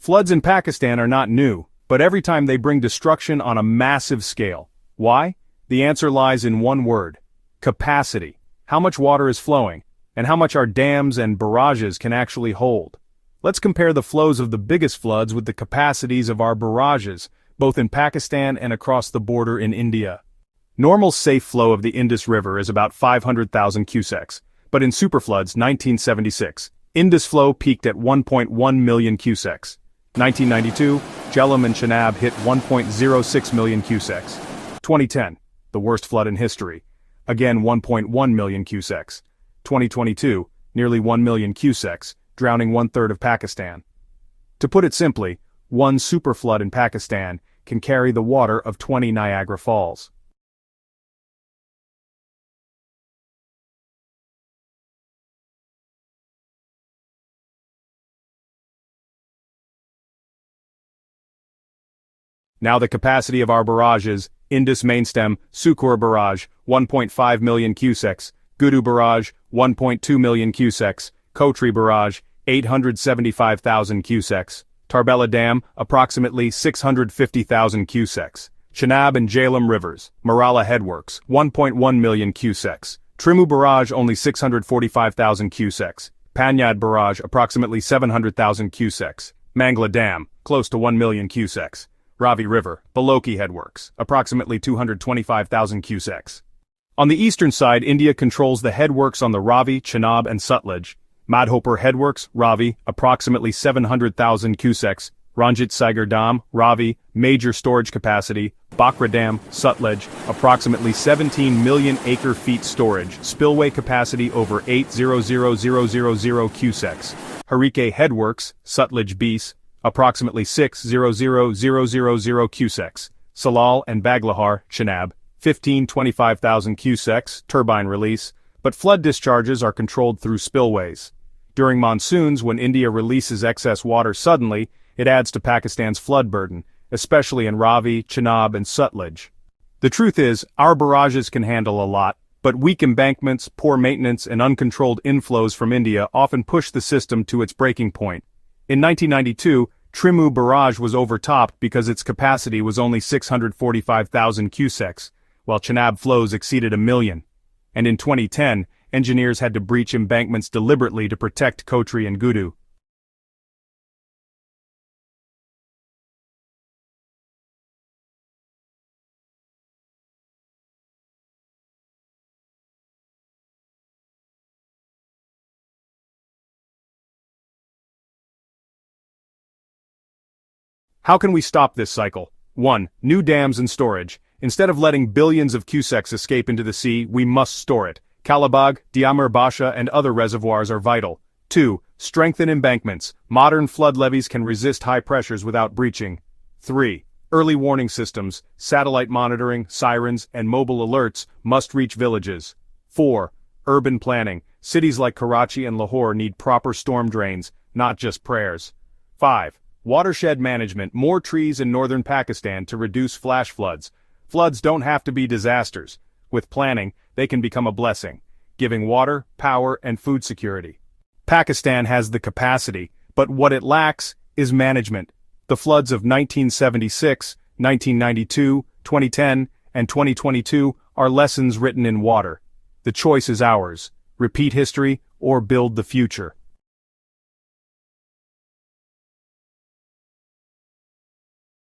Floods in Pakistan are not new, but every time they bring destruction on a massive scale. Why? The answer lies in one word: capacity. How much water is flowing, and how much our dams and barrages can actually hold. Let's compare the flows of the biggest floods with the capacities of our barrages, both in Pakistan and across the border in India. Normal safe flow of the Indus River is about 500,000 cusecs, but in superfloods 1976, Indus flow peaked at 1.1 million cusecs. 1992, Jhelum and Chenab hit 1.06 million cusecs. 2010, the worst flood in history, again 1.1 million cusecs. 2022, nearly 1 million cusecs, drowning one-third of Pakistan. To put it simply, one superflood in Pakistan can carry the water of 20 Niagara Falls. Now the capacity of our barrages: Indus Mainstem, Sukur Barrage, 1.5 million cusecs, Gudu Barrage, 1.2 million cusecs, Kotri Barrage, 875,000 cusecs, Tarbela Dam, approximately 650,000 cusecs, Chenab and Jhelum Rivers, Marala Headworks, 1.1 million cusecs, Trimu Barrage only 645,000 cusecs, Panyad Barrage approximately 700,000 cusecs, Mangla Dam, close to 1 million cusecs, Ravi River, Balochi Headworks, approximately 225,000 cusecs. On the eastern side, India controls the headworks on the Ravi, Chenab and Sutlej. Madhopur Headworks, Ravi, approximately 700,000 cusecs, Ranjit Sagar Dam, Ravi, major storage capacity, Bakra Dam, Sutlej, approximately 17 million acre-feet storage, spillway capacity over 800,000 cusecs, Harike Headworks, Sutlej Beas, approximately 600,000 cusecs, Salal and Baglahar, Chenab, 25,000 cusecs, turbine release, but flood discharges are controlled through spillways. During monsoons, when India releases excess water suddenly, it adds to Pakistan's flood burden, especially in Ravi, Chenab and Sutlej. The truth is, our barrages can handle a lot, but weak embankments, poor maintenance and uncontrolled inflows from India often push the system to its breaking point. In 1992, Trimu Barrage was overtopped because its capacity was only 645,000 cusecs, while Chenab flows exceeded 1 million. And in 2010, engineers had to breach embankments deliberately to protect Kotri and Gudu. How can we stop this cycle? 1. New dams and storage. Instead of letting billions of cusecs escape into the sea, we must store it. Kalabag, Diamir Basha and other reservoirs are vital. 2. Strengthen embankments. Modern flood levees can resist high pressures without breaching. 3. Early warning systems, satellite monitoring, sirens, and mobile alerts must reach villages. 4. Urban planning. Cities like Karachi and Lahore need proper storm drains, not just prayers. 5. Watershed management. More trees in northern Pakistan to reduce flash floods. Floods don't have to be disasters. With planning, they can become a blessing, giving water, power, and food security. Pakistan has the capacity, but what it lacks is management. The floods of 1976, 1992, 2010, and 2022 are lessons written in water. The choice is ours: repeat history or build the future.